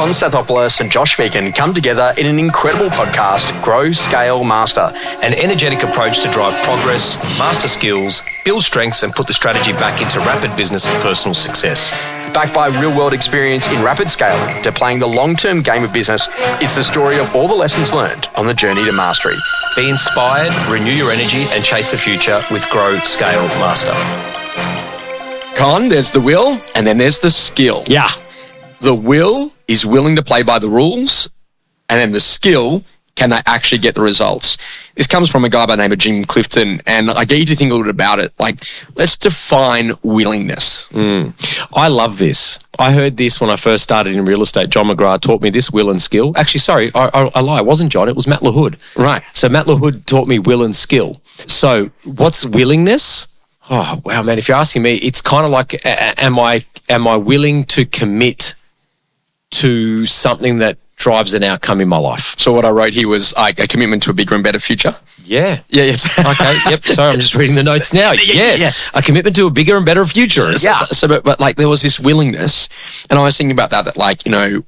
Con Stathopoulos and Josh Phegan come together in an incredible podcast, Grow, Scale, Master. An energetic approach to drive progress, master skills, build strengths and put the strategy back into rapid business and personal success. Backed by real-world experience in rapid scaling to playing the long-term game of business, it's the story of all the lessons learned on the journey to mastery. Be inspired, renew your energy and chase the future with Grow, Scale, Master. Con, there's the will and then there's the skill. Yeah. The will is willing to play by the rules, and then the skill, can they actually get the results? This comes from a guy by the name of Jim Clifton, and I get you to think a little bit about it. Like, let's define willingness. I love this. I heard this when I first started in real estate. John McGrath taught me this, will and skill. Actually, sorry, I lie. It wasn't John. It was Matt LaHood. Right. So Matt LaHood taught me will and skill. So what's willingness? Oh, wow, man. If you're asking me, it's kind of like, am I willing to commit to something that drives an outcome in my life? So what I wrote here was like a commitment to a bigger and better future. Yeah. Yeah. Yes. Okay. Yep. Sorry, I'm just reading the notes now. Yes. A commitment to a bigger and better future. Yeah. But like there was this willingness, and I was thinking about that like, you know,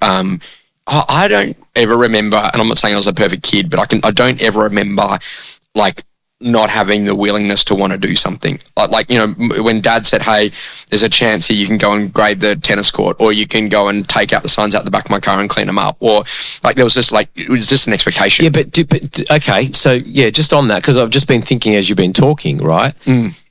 I don't ever remember, and I'm not saying I was a perfect kid, but I don't ever remember like not having the willingness to want to do something. Like, you know, when Dad said, hey, there's a chance here you can go and grade the tennis court, or you can go and take out the signs out the back of my car and clean them up, or like there was just like, it was just an expectation. Yeah, but okay, so yeah, just on that, because I've just been thinking as you've been talking, right?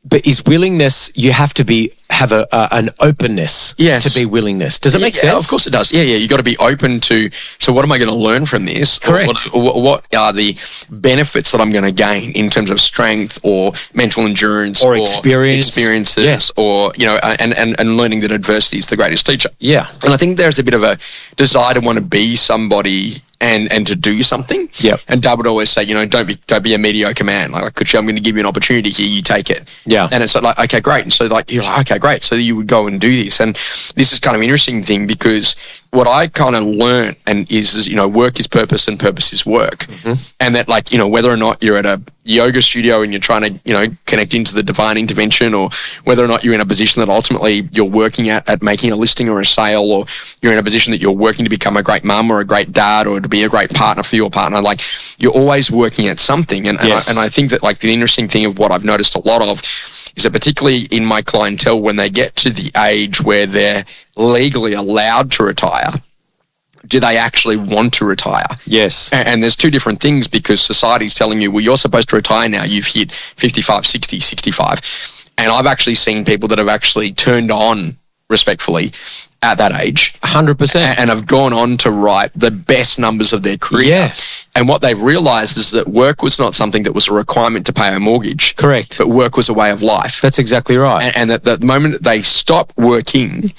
But is willingness, you have to have an openness to be willingness. Does it make sense? Of course it does. Yeah. You got to be open to, so what am I going to learn from this? Correct. What are the benefits that I'm going to gain in terms of strength or mental endurance or experiences, or, you know, and learning that adversity is the greatest teacher. Yeah. And I think there's a bit of a desire to want to be somebody and to do something. Yep. And Dad would always say, you know, don't be a mediocre man. Like, could you, I'm going to give you an opportunity here, you take it. Yeah. And it's like, okay, great. And so like, you're like, okay, great. So you would go and do this. And this is kind of an interesting thing, because what I kind of learned is, you know, work is purpose and purpose is work. And that, like, you know, whether or not you're at a yoga studio and you're trying to, you know, connect into the divine intervention, or whether or not you're in a position that ultimately you're working at making a listing or a sale, or you're in a position that you're working to become a great mum or a great dad or to be a great partner for your partner, like you're always working at something. And I think that like the interesting thing of what I've noticed a lot of is that particularly in my clientele, when they get to the age where they're legally allowed to retire, do they actually want to retire? Yes. And there's two different things, because society's telling you, well, you're supposed to retire now. You've hit 55, 60, 65. And I've actually seen people that have actually turned on, respectfully, at that age. 100%. And have gone on to write the best numbers of their career. Yeah. And what they've realized is that work was not something that was a requirement to pay a mortgage. Correct. But work was a way of life. That's exactly right. And that the moment that they stop working,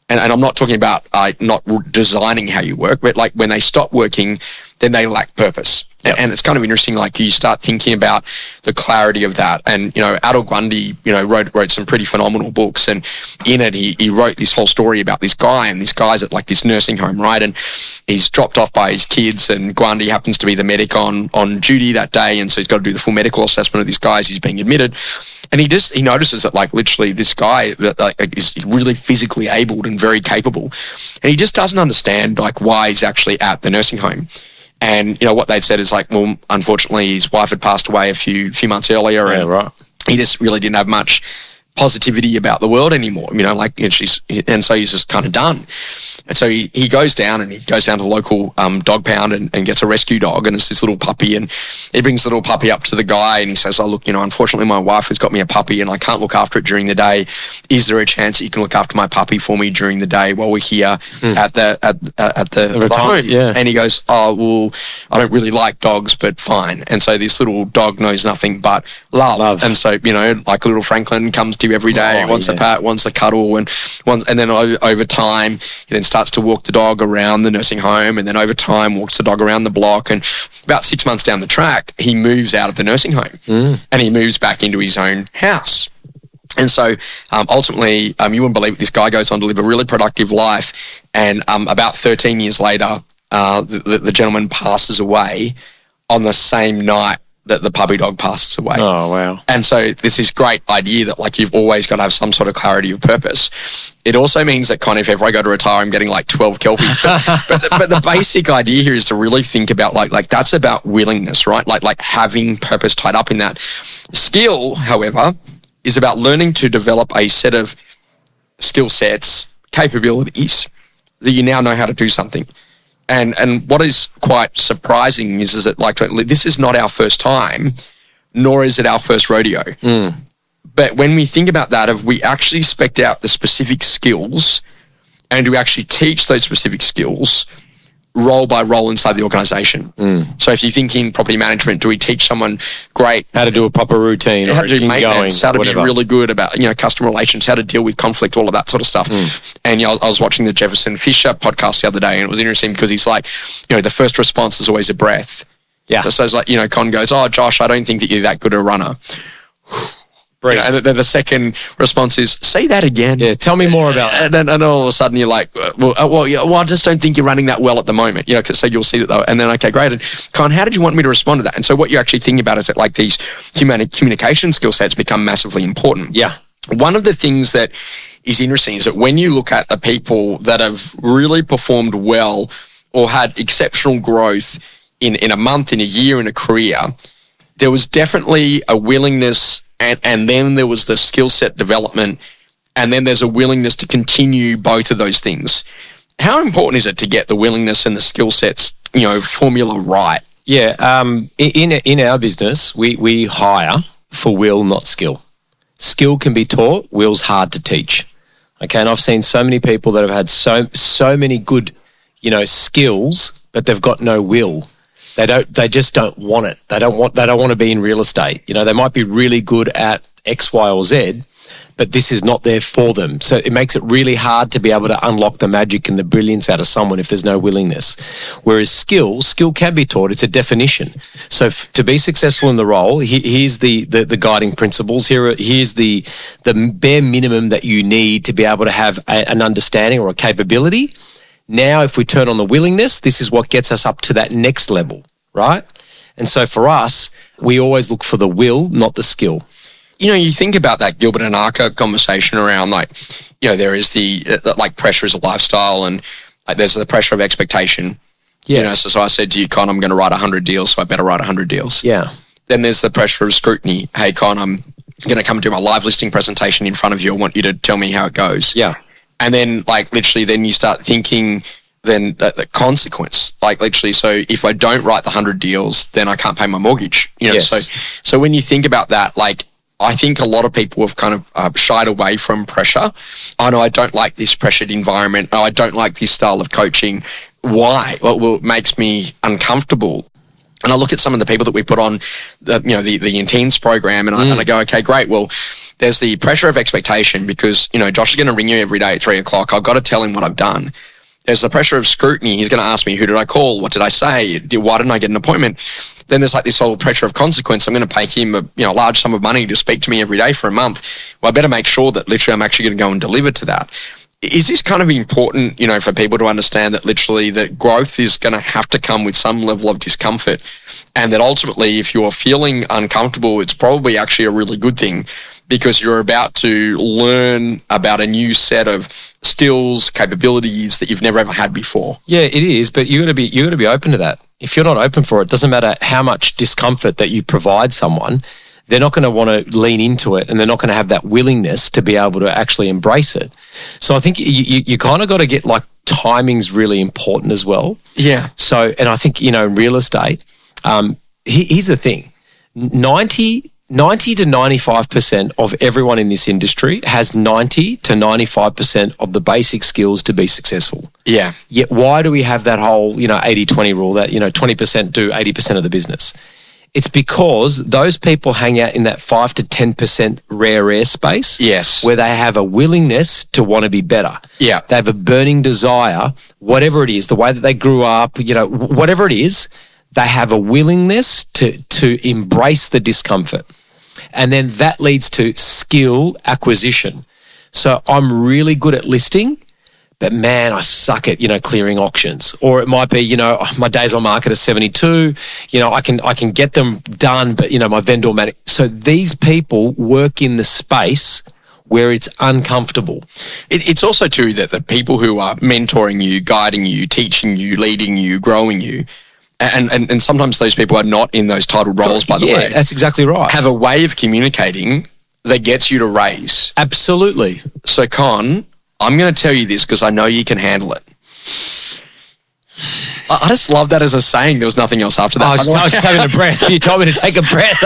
and I'm not talking about not designing how you work, but like when they stop working, then they lack purpose. Yep. And it's kind of interesting, like you start thinking about the clarity of that. And, you know, Adol Grundy, you know, wrote some pretty phenomenal books. And in it, he wrote this whole story about this guy, and this guy's at like this nursing home, right? And he's dropped off by his kids, and Grundy happens to be the medic on duty that day. And so he's got to do the full medical assessment of this guy as he's being admitted. And he notices that like literally this guy is really physically abled and very capable. And he just doesn't understand like why he's actually at the nursing home. And, you know, what they'd said is like, well, unfortunately, his wife had passed away a few months earlier. Yeah, and right. He just really didn't have much positivity about the world anymore, you know, like, and so he's just kind of done. And so he goes down to the local dog pound and gets a rescue dog, and it's this little puppy, and he brings the little puppy up to the guy and he says, oh, look, you know, unfortunately my wife has got me a puppy and I can't look after it during the day. Is there a chance that you can look after my puppy for me during the day while we're here at the home? Yeah. And he goes, oh, well, I don't really like dogs, but fine. And so this little dog knows nothing but love. And so, you know, like little Franklin comes to you every day, wants a pat, wants a cuddle, and then over time, he then starts to walk the dog around the nursing home, and then over time walks the dog around the block. And about 6 months down the track, he moves out of the nursing home and he moves back into his own house. And so ultimately, you wouldn't believe it, this guy goes on to live a really productive life. And about 13 years later, the gentleman passes away on the same night that the puppy dog passes away. Oh, wow. And so there's this great idea that like you've always got to have some sort of clarity of purpose. It also means that kind of if ever I go to retire, I'm getting like 12 Kelpies. But the basic idea here is to really think about like that's about willingness, right? Like having purpose tied up in that. Skill, however, is about learning to develop a set of skill sets, capabilities that you now know how to do something. And what is quite surprising is that like this is not our first time, nor is it our first rodeo. But when we think about that, if we actually spec out the specific skills and we actually teach those specific skills role by role inside the organization. So if you think in property management, do we teach someone great how to do a proper routine, how to do maintenance, how to whatever. be really good about customer relations, how to deal with conflict, all of that sort of stuff. And I was watching the Jefferson Fisher podcast the other day, and it was interesting because he's like, the first response is always a breath. Yeah. So it's like Con goes, "Oh, Josh, I don't think that you're that good a runner." And then the second response is, "Say that again." Yeah, tell me more about that. And then all of a sudden you're like, well, I just don't think you're running that well at the moment. So you'll see that though. And then, okay, great. And Con, how did you want me to respond to that? And so what you're actually thinking about is that like these communication skill sets become massively important. Yeah. One of the things that is interesting is that when you look at the people that have really performed well or had exceptional growth in a month, in a year, in a career, there was definitely a willingness and then there was the skill set development, and then there's a willingness to continue both of those things. How important is it to get the willingness and the skill sets, formula right? Yeah, in our business, we hire for will, not skill. Skill can be taught, will's hard to teach. Okay, and I've seen so many people that have had so many good, skills, but they've got no will. They just don't want it. They don't want to be in real estate. They might be really good at X, Y, or Z, but this is not there for them. So it makes it really hard to be able to unlock the magic and the brilliance out of someone if there's no willingness. Whereas skill can be taught. It's a definition. So to be successful in the role, here's the guiding principles. Here's the bare minimum that you need to be able to have an understanding or a capability. Now, if we turn on the willingness, this is what gets us up to that next level, right? And so for us, we always look for the will, not the skill. You think about that Gilbert and Arca conversation around there is the pressure is a lifestyle, and there's the pressure of expectation. Yeah. So I said to you, Con, I'm going to write 100 deals, so I better write 100 deals. Yeah. Then there's the pressure of scrutiny. Hey, Con, I'm going to come do my live listing presentation in front of you. I want you to tell me how it goes. Yeah. And then literally then you start thinking then the consequence, literally, so if I don't write the 100 deals, then I can't pay my mortgage. Yes. So when you think about that, I think a lot of people have kind of shied away from pressure. Oh no, I don't like this pressured environment. Oh, I don't like this style of coaching. Why? Well, it makes me uncomfortable. And I look at some of the people that we put on the Intense program, and I go, okay, great. Well, there's the pressure of expectation because, Josh is going to ring you every day at 3:00. I've got to tell him what I've done. There's the pressure of scrutiny. He's going to ask me, who did I call? What did I say? Why didn't I get an appointment? Then there's this whole pressure of consequence. I'm going to pay him a large sum of money to speak to me every day for a month. Well, I better make sure that literally I'm actually going to go and deliver to that. Is this kind of important, for people to understand that literally that growth is going to have to come with some level of discomfort, and that ultimately if you're feeling uncomfortable, it's probably actually a really good thing because you're about to learn about a new set of skills, capabilities that you've never ever had before. Yeah, it is, but you got to be open to that. If you're not open for it, doesn't matter how much discomfort that you provide someone, they're not going to want to lean into it, and they're not going to have that willingness to be able to actually embrace it. So I think you kind of got to get timing's really important as well. Yeah. So, and I think, in real estate, here's the thing, 90 to 95% of everyone in this industry has 90 to 95% of the basic skills to be successful. Yeah. Yet why do we have that whole, 80-20 rule that, 20% do 80% of the business? It's because those people hang out in that 5 to 10% rare space. Yes. Where they have a willingness to want to be better. Yeah. They have a burning desire, whatever it is, the way that they grew up, whatever it is, they have a willingness to embrace the discomfort. And then that leads to skill acquisition. So I'm really good at listing, but man, I suck at, clearing auctions. Or it might be, my days on market are 72, I can get them done, but, my vendor manage. So these people work in the space where it's uncomfortable. It's also too that the people who are mentoring you, guiding you, teaching you, leading you, growing you, and sometimes those people are not in those titled roles, by the way. Yeah, that's exactly right. Have a way of communicating that gets you to raise. Absolutely. So, Con, I'm going to tell you this because I know you can handle it. I just love that as a saying. There was nothing else after that. I was just having a breath. You told me to take a breath.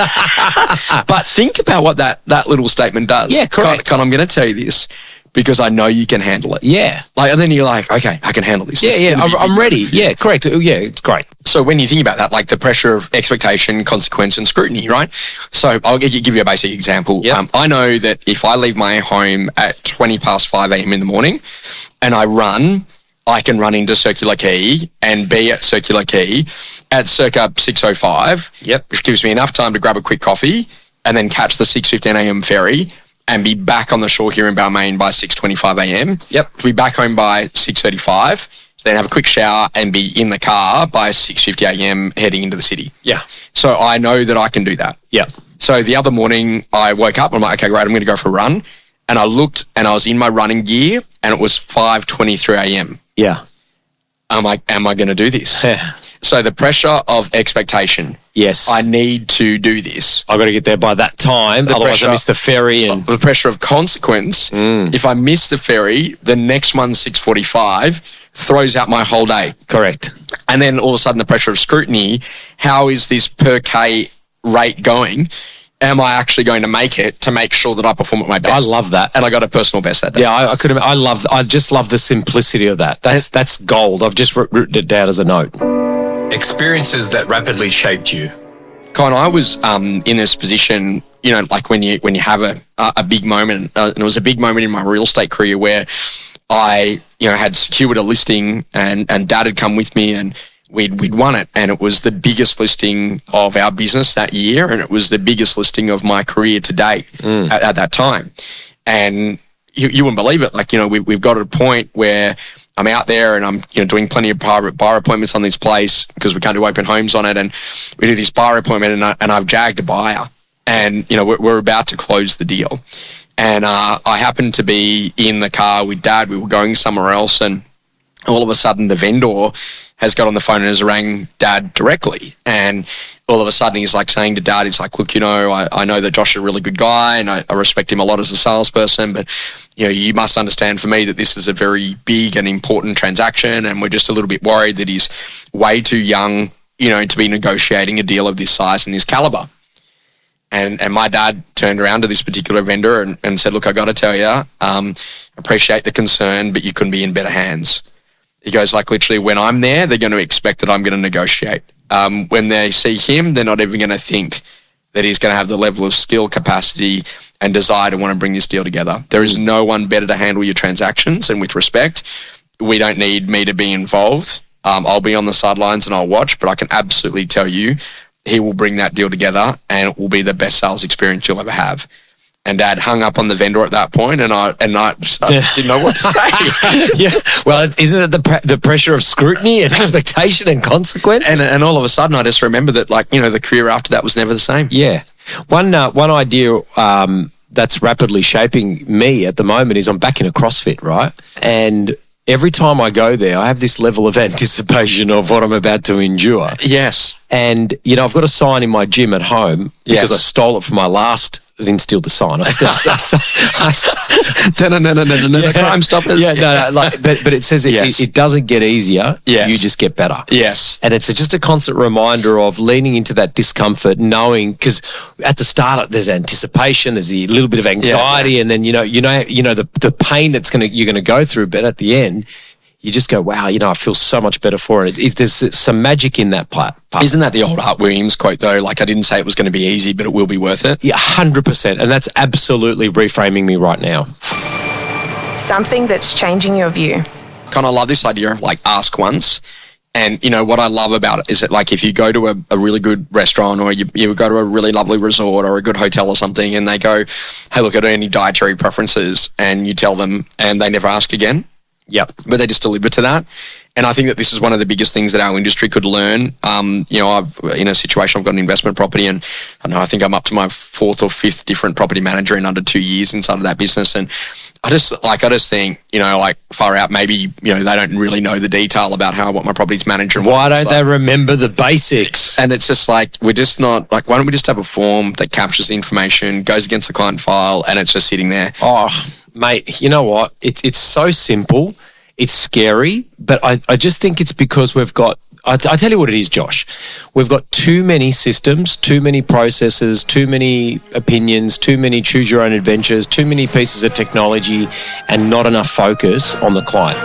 But think about what that little statement does. Yeah, correct. Con, I'm going to tell you this because I know you can handle it. Yeah. And then you're like, okay, I can handle this. Yeah, I'm ready. Yeah, correct. Yeah, it's great. So when you think about that, the pressure of expectation, consequence, and scrutiny, right? So I'll give you a basic example. Yep. I know that if I leave my home at 20 past 5 a.m. in the morning and I run, I can run into Circular Quay and be at Circular Quay at circa 6:05. Yep. Which gives me enough time to grab a quick coffee and then catch the 6:15 a.m. ferry and be back on the shore here in Balmain by 6:25 a.m. Yep. To be back home by 6:35, then have a quick shower and be in the car by 6:50 a.m. heading into the city. Yeah. So I know that I can do that. Yeah. So the other morning I woke up and I'm like, okay, great, I'm going to go for a run. And I looked and I was in my running gear and it was 5:23 a.m. Yeah. I'm like, am I going to do this? Yeah. So the pressure of expectation. Yes. I need to do this. I've got to get there by that time. Otherwise I miss the ferry. And the pressure of consequence. If I miss the ferry, the next one's 6:45 throws out my whole day. Correct. And then all of a sudden the pressure of scrutiny. How is this per K rate going? Am I actually going to make it to make sure that I perform at my best? I love that. And I got a personal best that day. Yeah, I just love the simplicity of that. That's gold. I've just written it down as a note. Experiences that rapidly shaped you. Con, I was in this position, like when you have a big moment, and it was a big moment in my real estate career where I, had secured a listing and Dad had come with me and we'd won it, and it was the biggest listing of our business that year, and it was the biggest listing of my career to date at that time. And you wouldn't believe it. We've got to a point where I'm out there and I'm doing plenty of bar appointments on this place because we can't do open homes on it, and we do this bar appointment and I've jagged a buyer, and we're about to close the deal, and I happened to be in the car with Dad. We were going somewhere else, and all of a sudden the vendor has got on the phone and has rang Dad directly. And all of a sudden he's saying to Dad, he's like, look, I know that Josh is a really good guy and I respect him a lot as a salesperson, but you must understand for me that this is a very big and important transaction, and we're just a little bit worried that he's way too young, to be negotiating a deal of this size and this caliber. And my dad turned around to this particular vendor and said, look, I got to tell you, appreciate the concern, but you couldn't be in better hands. He goes, literally, when I'm there, they're going to expect that I'm going to negotiate. When they see him, they're not even going to think that he's going to have the level of skill, capacity, and desire to want to bring this deal together. There is no one better to handle your transactions, and with respect, we don't need me to be involved. I'll be on the sidelines and I'll watch, but I can absolutely tell you he will bring that deal together and it will be the best sales experience you'll ever have. And Dad hung up on the vendor at that point, and I didn't know what to say. Yeah, well, isn't it the pressure of scrutiny and expectation and consequence? And all of a sudden, I just remember that, the career after that was never the same. Yeah, one idea that's rapidly shaping me at the moment is I'm back in a CrossFit, right? And every time I go there, I have this level of anticipation of what I'm about to endure. Yes, and I've got a sign in my gym at home because I stole it from my last. I didn't steal the sign. I still. No, Crime Stoppers. Yeah, no, but it says it doesn't get easier. Yes. You just get better. Yes, and it's just a constant reminder of leaning into that discomfort, knowing because at the start there's anticipation, there's a little bit of anxiety, and then the pain you're gonna go through, but at the end. You just go, wow, I feel so much better for it. There's some magic in that part. Isn't that the old Art Williams quote, though? I didn't say it was going to be easy, but it will be worth it. Yeah, 100%. And that's absolutely reframing me right now. Something that's changing your view. Kind of love this idea of ask once. And, what I love about it is that if you go to a really good restaurant or you go to a really lovely resort or a good hotel or something and they go, hey, look, are there any dietary preferences? And you tell them and they never ask again. Yep. but they just deliver to that. And I think that this is one of the biggest things that our industry could learn. I've in a situation, I've got an investment property, and I think I'm up to my 4th or 5th different property manager in under 2 years inside of that business. And I just think, far out, maybe, they don't really know the detail about how I want my properties managed. And why don't they remember the basics? And it's just like, we're just not, why don't we just have a form that captures the information, goes against the client file, and it's just sitting there. Oh, mate, you know what? It's so simple. It's scary, but I just think it's because we've got, I tell you what it is, Josh. We've got too many systems, too many processes, too many opinions, too many choose your own adventures, too many pieces of technology, and not enough focus on the client.